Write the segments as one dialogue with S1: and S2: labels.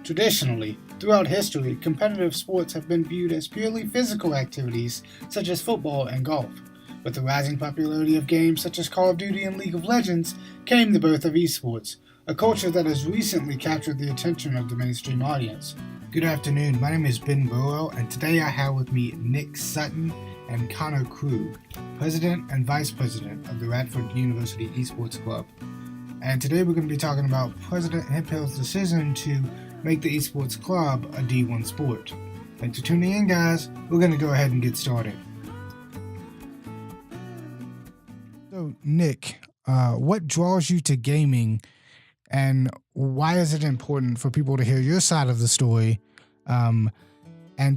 S1: Traditionally, throughout history, competitive sports have been viewed as purely physical activities such as football and golf. With the rising popularity of games such as Call of Duty and League of Legends came the birth of esports, a culture that has recently captured the attention of the mainstream audience. Good afternoon, my name is Ben Burwell, and today I have with me Nick Sutton and Connor Krug, President and Vice President of the Radford University Esports Club. And today we're going to be talking about President Hemphill's decision to make the Esports Club a D1 sport. Thanks for tuning in, guys. We're going to go ahead and get started. So, Nick, what draws you to gaming, and why is it important for people to hear your side of the story and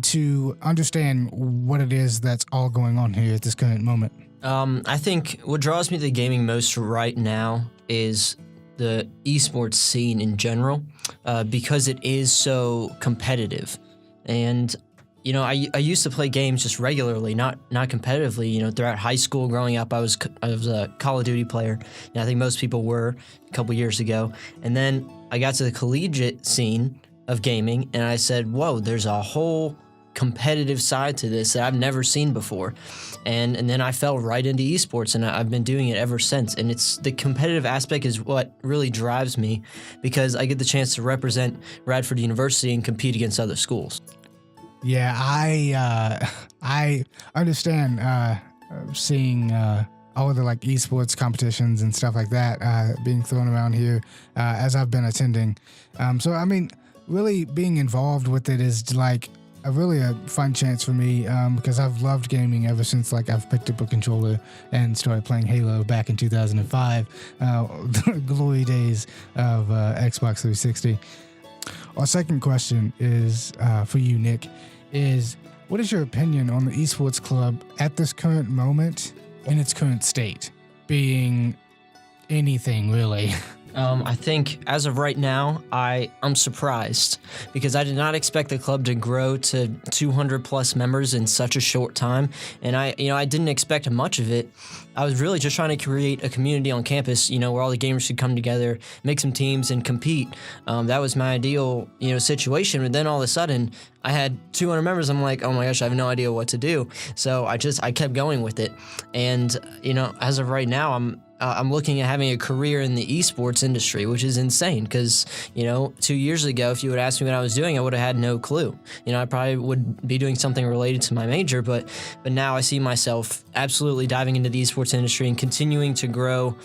S1: to understand what it is that's all going on here at this current moment?
S2: I think what draws me to gaming most right now is the esports scene in general, because it is so competitive. And, you know, I used to play games just regularly, not competitively. You know, throughout high school, growing up, I was a Call of Duty player. And I think most people were a couple years ago. And then I got to the collegiate scene of gaming, and I said, whoa, there's a whole competitive side to this that I've never seen before. And then I fell right into esports, and I've been doing it ever since. And it's the competitive aspect is what really drives me, because I get the chance to represent Radford University and compete against other schools.
S1: Yeah, I understand seeing all of the like esports competitions and stuff like that being thrown around here as I've been attending. So I mean, really being involved with it is like really a fun chance for me because I've loved gaming ever since like I've picked up a controller and started playing Halo back in 2005, the glory days of Xbox 360. Our second question is for you, Nick, is what is your opinion on the esports club at this current moment in its current state, being anything really?
S2: I think as of right now, I'm surprised, because I did not expect the club to grow to 200 plus members in such a short time. And I didn't expect much of it. I was really just trying to create a community on campus, where all the gamers could come together, make some teams and compete. That was my ideal, situation. And then all of a sudden I had 200 members. I'm like, oh my gosh, I have no idea what to do. So I kept going with it. And, as of right now, I'm looking at having a career in the esports industry, which is insane because, 2 years ago, if you would ask me what I was doing, I would have had no clue. I probably would be doing something related to my major, but now I see myself absolutely diving into the esports industry and continuing to grow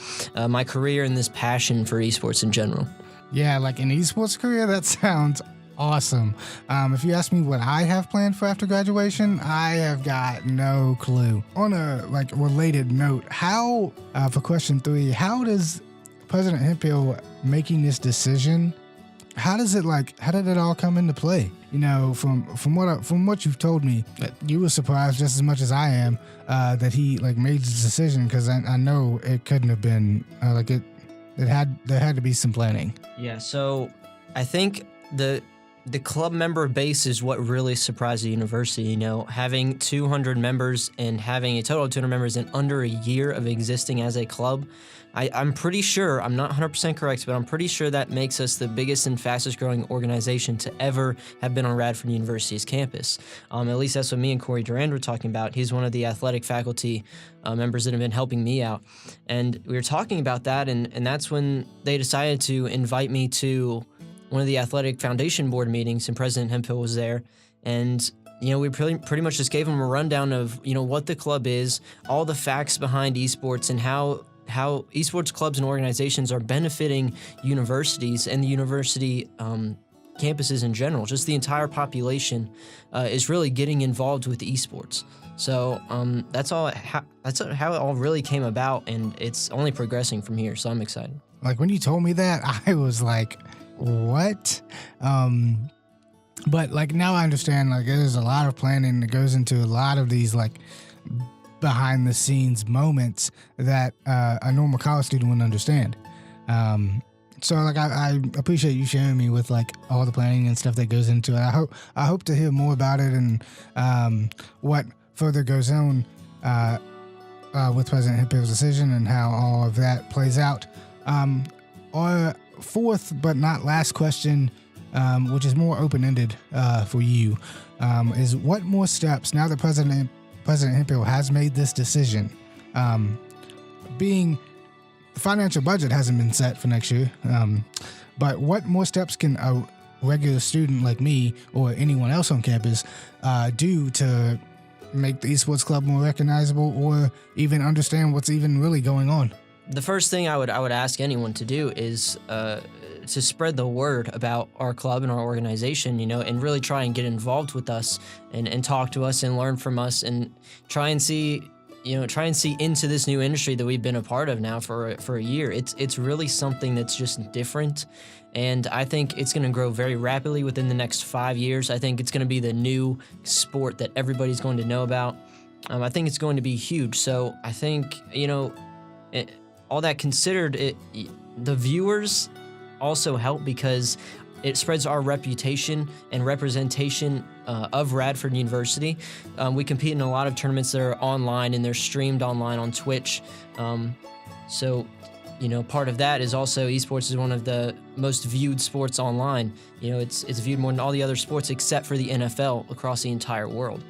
S2: my career and this passion for esports in general. Yeah, like an esports career, that sounds awesome. If you ask me what I have planned for after graduation, I have got no clue. On a related note, for question 3, how does President Hemphill making this decision, how did it all come into play? From what you've told me, you were surprised just as much as I am that he made this decision, because I know it couldn't have been there had to be some planning. Yeah, so I think the club member base is what really surprised the university, having 200 members and having a total of 200 members in under a year of existing as a club. I'm pretty sure, I'm not 100% correct, but I'm pretty sure that makes us the biggest and fastest growing organization to ever have been on Radford University's campus. At least that's what me and Corey Durand were talking about. He's one of the athletic faculty members that have been helping me out. And we were talking about that, and that's when they decided to invite me to one of the athletic foundation board meetings, and President Hemphill was there. And, we pretty much just gave him a rundown of, what the club is, all the facts behind esports, and how esports clubs and organizations are benefiting universities and the university campuses in general. Just the entire population is really getting involved with esports. So that's how it all really came about, and it's only progressing from here. So I'm excited.
S1: Like when you told me that, I was like, what? But now I understand, there's a lot of planning that goes into a lot of these behind the scenes moments that a normal college student wouldn't understand. So I appreciate you sharing me with all the planning and stuff that goes into it. I hope to hear more about it and what further goes on with President Hemphill's decision and how all of that plays out. Our fourth but not last question which is more open-ended for you, is what more steps, now that President Hemphill has made this decision, being the financial budget hasn't been set for next year, but what more steps can a regular student like me or anyone else on campus do to make the esports club more recognizable or even understand what's even really going on?
S2: The first thing I would ask anyone to do is to spread the word about our club and our organization, and really try and get involved with us and talk to us and learn from us and try and see into this new industry that we've been a part of now for a year. It's really something that's just different, and I think it's going to grow very rapidly within the next 5 years. I think it's going to be the new sport that everybody's going to know about. I think it's going to be huge. So I think, all that considered, the viewers also help because it spreads our reputation and representation of Radford University. We compete in a lot of tournaments that are online and they're streamed online on Twitch. So, part of that is also esports is one of the most viewed sports online. It's viewed more than all the other sports except for the NFL across the entire world.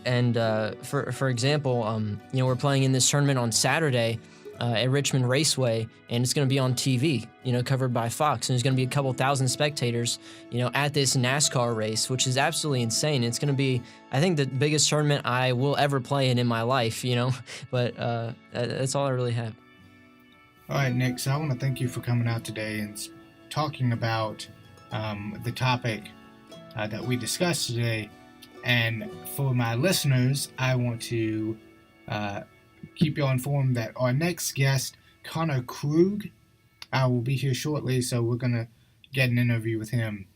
S2: And for example, we're playing in this tournament on Saturday at Richmond Raceway, and it's going to be on TV, covered by Fox, and there's going to be a couple thousand spectators, at this NASCAR race, which is absolutely insane. It's going to be, I think, the biggest tournament I will ever play in my life, but that's all I really have.
S1: All right, Nick, so I want to thank you for coming out today and talking about the topic that we discussed today. And for my listeners, I want to keep you informed that our next guest, Connor Krug, will be here shortly, so we're going to get an interview with him.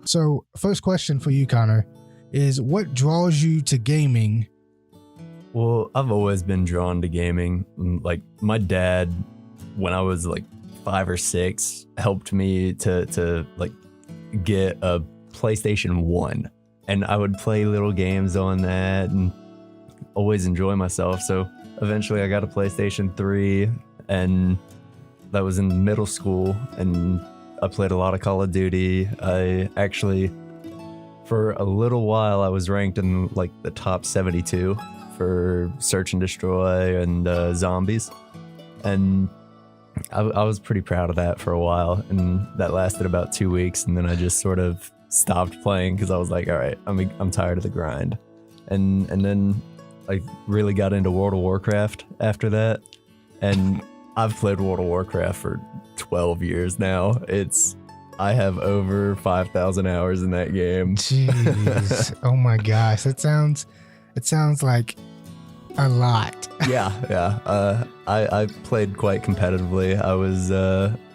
S1: So, first question for you, Connor, is what draws you to gaming?
S3: Well, I've always been drawn to gaming. Like, my dad, when I was like 5 or 6, helped me to get a PlayStation 1. And I would play little games on that and always enjoy myself. So eventually I got a PlayStation 3, and that was in middle school, and I played a lot of Call of Duty. I actually, for a little while, I was ranked in like the top 72 for Search and Destroy and Zombies. And I was pretty proud of that for a while, and that lasted about 2 weeks, and then I just sort of stopped playing because I was like, all right, I'm tired of the grind. And then I really got into World of Warcraft after that, and I've played World of Warcraft for 12 years now. I have over 5,000 hours in that game.
S1: Jeez. Oh my gosh. It sounds like a lot.
S3: Yeah. I played quite competitively. I was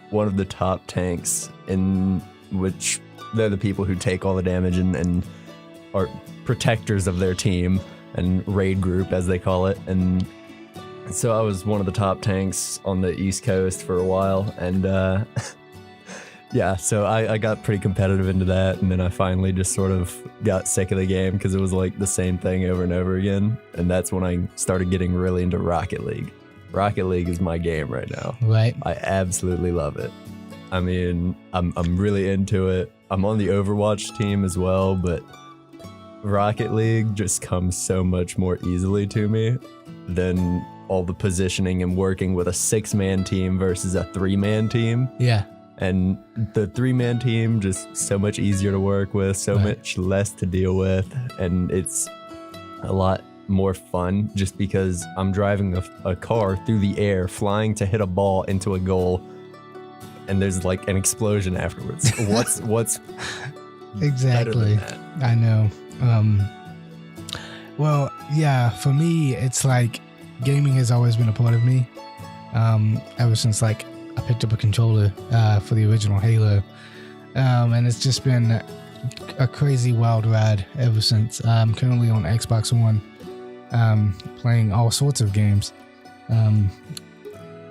S3: one of the top tanks, in which they're the people who take all the damage and are protectors of their team, and raid group as they call it. And so I was one of the top tanks on the East Coast for a while, and yeah, so I got pretty competitive into that, and then I finally just sort of got sick of the game because it was like the same thing over and over again, and that's when I started getting really into Rocket League. Rocket League is my game right now.
S1: Right.
S3: I absolutely love it. I mean, I'm really into it. I'm on the Overwatch team as well, but Rocket League just comes so much more easily to me than all the positioning and working with a 6-man team versus a 3-man team.
S1: Yeah.
S3: And the 3-man team just so much easier to work with, so much less to deal with, and it's a lot more fun just because I'm driving a car through the air, flying to hit a ball into a goal, and there's like an explosion afterwards. What's
S1: exactly?
S3: Better than that?
S1: I know. Well, yeah, for me, it's like gaming has always been a part of me. Ever since like I picked up a controller for the original Halo, and it's just been a crazy wild ride ever since. I'm currently on Xbox One, playing all sorts of games.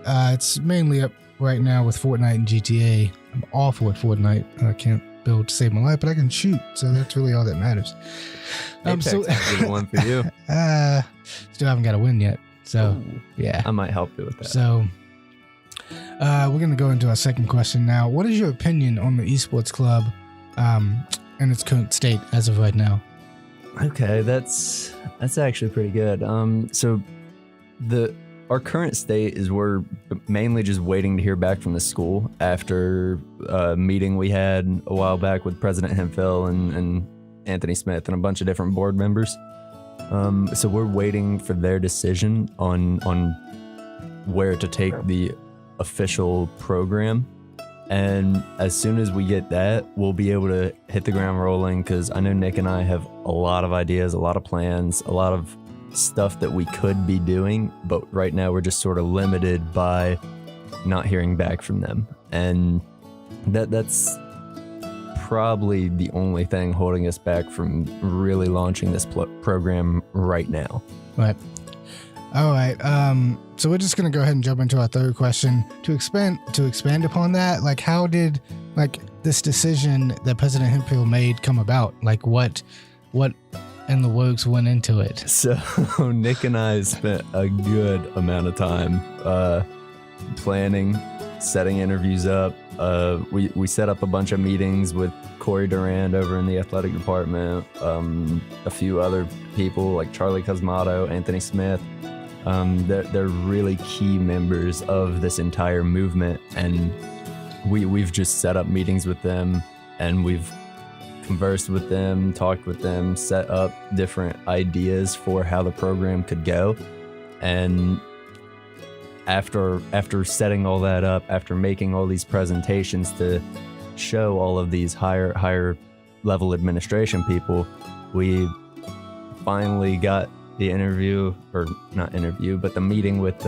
S1: It's mainly up right now with Fortnite and GTA, I'm awful at Fortnite. I can't build to save my life, but I can shoot, so that's really all that matters.
S3: Apex is a good one for you.
S1: Still haven't got a win yet, so yeah.
S3: I might help you with that.
S1: So we're gonna go into our second question now. What is your opinion on the esports club in its current state as of right now?
S3: Okay, that's actually pretty good. So our current state is we're mainly just waiting to hear back from the school after a meeting we had a while back with President Hemphill and Anthony Smith and a bunch of different board members. So we're waiting for their decision on where to take the official program. And as soon as we get that, we'll be able to hit the ground rolling, because I know Nick and I have a lot of ideas, a lot of plans, a lot of stuff that we could be doing, but right now we're just sort of limited by not hearing back from them. And that's probably the only thing holding us back from really launching this program right now.
S1: Right. All right. So we're just gonna go ahead and jump into our third question. To expand upon that, like, how did this decision that President Hemphill made come about? Like, what in the works went into it?
S3: So Nick and I spent a good amount of time planning, setting interviews up. We set up a bunch of meetings with Corey Durand over in the athletic department, a few other people like Charlie Cosmato, Anthony Smith. They're really key members of this entire movement, and we've just set up meetings with them, and we've conversed with them, talked with them, set up different ideas for how the program could go. And after setting all that up, after making all these presentations to show all of these higher level administration people, we finally got the the meeting with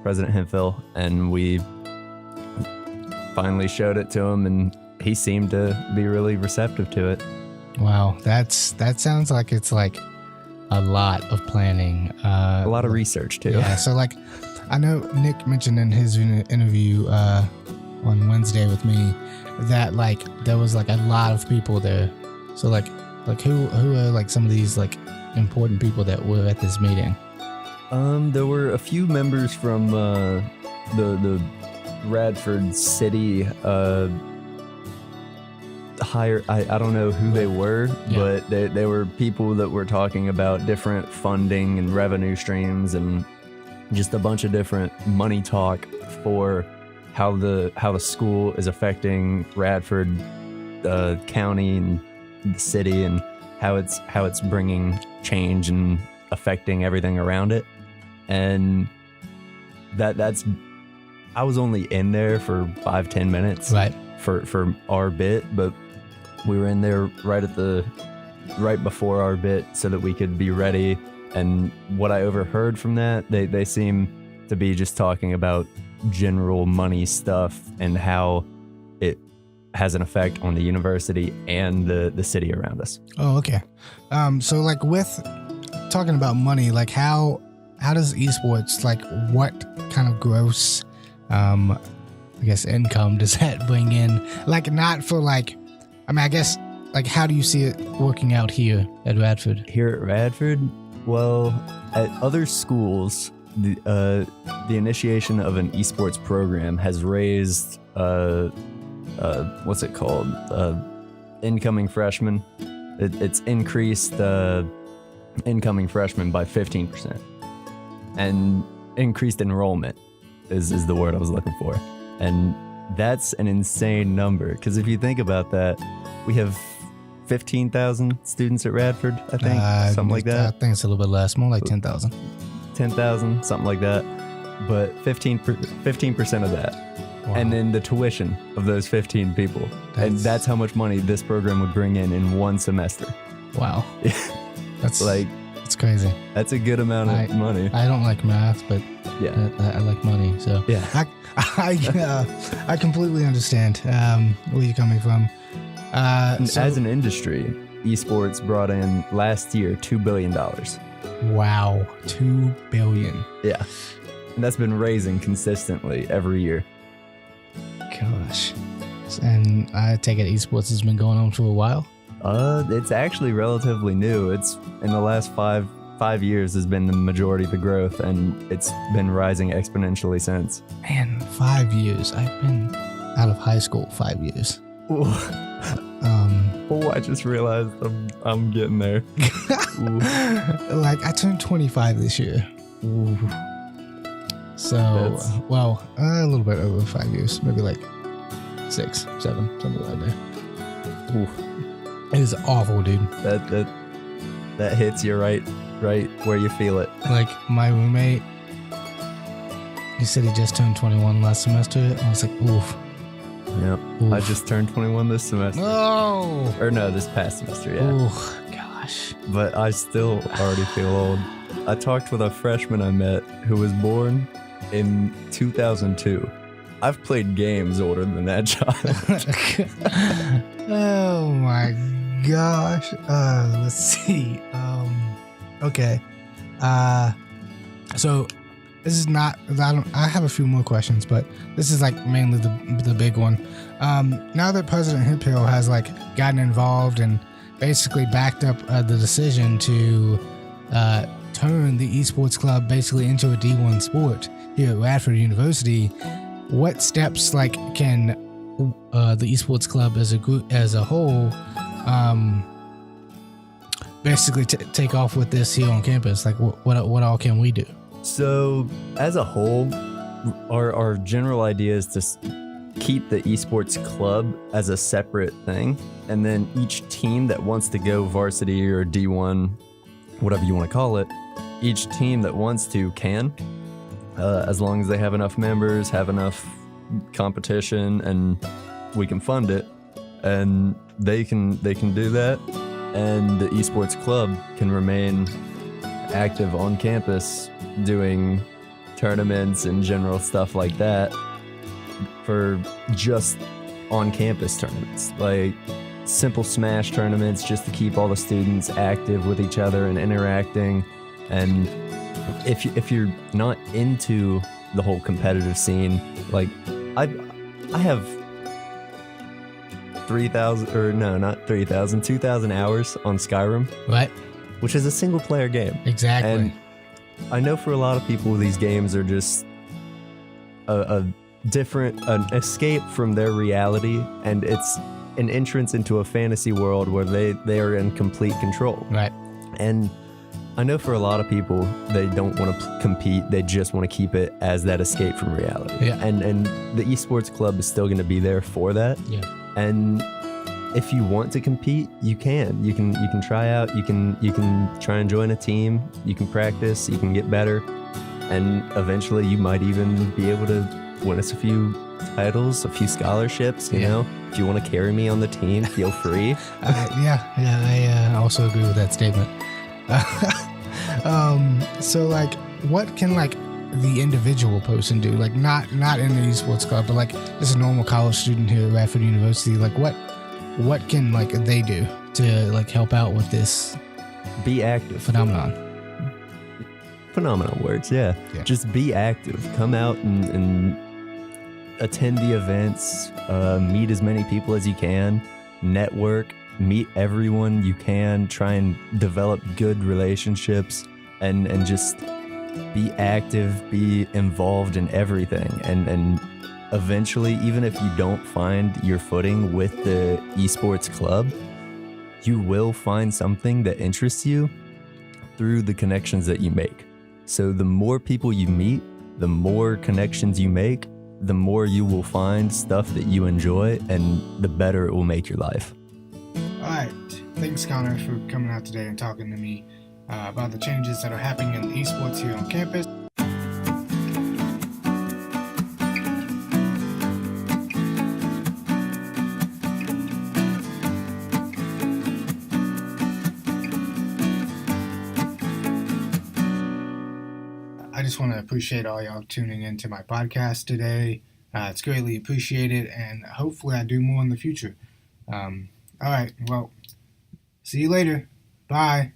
S3: President Hemphill, and we finally showed it to him, and he seemed to be really receptive to it.
S1: Wow, that sounds like it's like a lot of planning,
S3: a lot of research too.
S1: Yeah, so like I know Nick mentioned in his interview on Wednesday with me that like there was like a lot of people there. So like who are like some of these like important people that were at this meeting?
S3: There were a few members from the Radford City higher, I don't know who they were, but they were people that were talking about different funding and revenue streams and just a bunch of different money talk for how the school is affecting Radford County and the city, and how it's bringing change and affecting everything around it. And that's I was only in there for 5-10 minutes,
S1: right,
S3: for our bit, but we were in there right before our bit so that we could be ready. And what I overheard from that, they seem to be just talking about general money stuff and how it has an effect on the university and the city around us.
S1: Oh, okay. So like with talking about money, like how does esports, like what kind of gross I guess income does that bring in? Like not for like, I mean, I guess like how do you see it working out here at Radford?
S3: Here at Radford, well, at other schools, the initiation of an esports program has raised what's it called? Incoming freshmen. It's increased incoming freshmen by 15%, and increased enrollment is the word I was looking for. And that's an insane number, because if you think about that, we have 15,000 students at Radford, I think, something like that.
S1: I think it's a little bit less, more like 10,000.
S3: 10,000, something like that. But 15% of that. Wow. And then the tuition of those 15 people. That's how much money this program would bring in one semester.
S1: Wow. That's
S3: like,
S1: it's crazy.
S3: That's a good amount of money.
S1: I don't like math, but
S3: yeah,
S1: I like money. So
S3: yeah,
S1: I completely understand where you're coming from.
S3: As an industry, esports brought in last year $2 billion.
S1: Wow, $2 billion.
S3: Yeah, and that's been raising consistently every year.
S1: Gosh. And I take it esports has been going on for a while.
S3: It's actually relatively new. It's in the last five years has been the majority of the growth, and it's been rising exponentially since.
S1: Man, 5 years. I've been out of high school 5 years.
S3: Oh, I just realized I'm getting there.
S1: Like, I turned 25 this year.
S3: Ooh.
S1: So, a little bit over 5 years, maybe like 6, 7, something like that.
S3: Ooh.
S1: It is awful, dude.
S3: That hits you right where you feel it.
S1: Like, my roommate, he said he just turned 21 last semester. I was like, oof.
S3: Yep.
S1: Oof.
S3: I just turned 21 this semester.
S1: No!
S3: Or no, this past semester, yeah.
S1: Oh, gosh.
S3: But I still already feel old. I talked with a freshman I met who was born in 2002. I've played games older than that child.
S1: Oh my gosh. Let's see. Okay. So this is not. I have a few more questions, but this is like mainly the big one. Now that President Hip Hill has like gotten involved and basically backed up the decision to turn the esports club basically into a D1 sport here at Radford University, what steps like can the esports club as a group as a whole basically take off with this here on campus? Like what all can we do?
S3: So as a whole, our general idea is to keep the esports club as a separate thing, and then each team that wants to go varsity or D1, whatever you want to call it, each team that wants to can, as long as they have enough members, have enough competition, and we can fund it, and they can do that, and the esports club can remain active on campus doing tournaments and general stuff like that for just on campus tournaments, like simple Smash tournaments just to keep all the students active with each other and interacting. And if you're not into the whole competitive scene, like I have 2,000 hours on Skyrim,
S1: Right?
S3: which is a single player game.
S1: Exactly.
S3: And I know for a lot of people, these games are just an escape from their reality, and it's an entrance into a fantasy world where they are in complete control.
S1: Right.
S3: And I know for a lot of people, they don't want to compete. They just want to keep it as that escape from reality.
S1: Yeah.
S3: And the esports club is still going to be there for that.
S1: Yeah.
S3: And if you want to compete, you can. You can try out. You can try and join a team. You can practice. You can get better, and eventually you might even be able to win us a few titles, a few scholarships. You know, if you want to carry me on the team, feel free.
S1: I also agree with that statement. So like, what can like the individual person do? Like not in the esports club, but like just a normal college student here at Radford University. Like what can like they do to like help out with this
S3: Be active.
S1: phenomenon?
S3: Phenomenal words, yeah. Just be active. Come out and attend the events, meet as many people as you can, network, meet everyone you can, try and develop good relationships, and just be active, be involved in everything. And eventually, even if you don't find your footing with the esports club, you will find something that interests you through the connections that you make. So the more people you meet, the more connections you make, the more you will find stuff that you enjoy, and the better it will make your life.
S1: All right. Thanks, Connor, for coming out today and talking to me about the changes that are happening in esports here on campus. I just want to appreciate all y'all tuning into my podcast today. It's greatly appreciated, and hopefully I do more in the future. All right, well, see you later. Bye.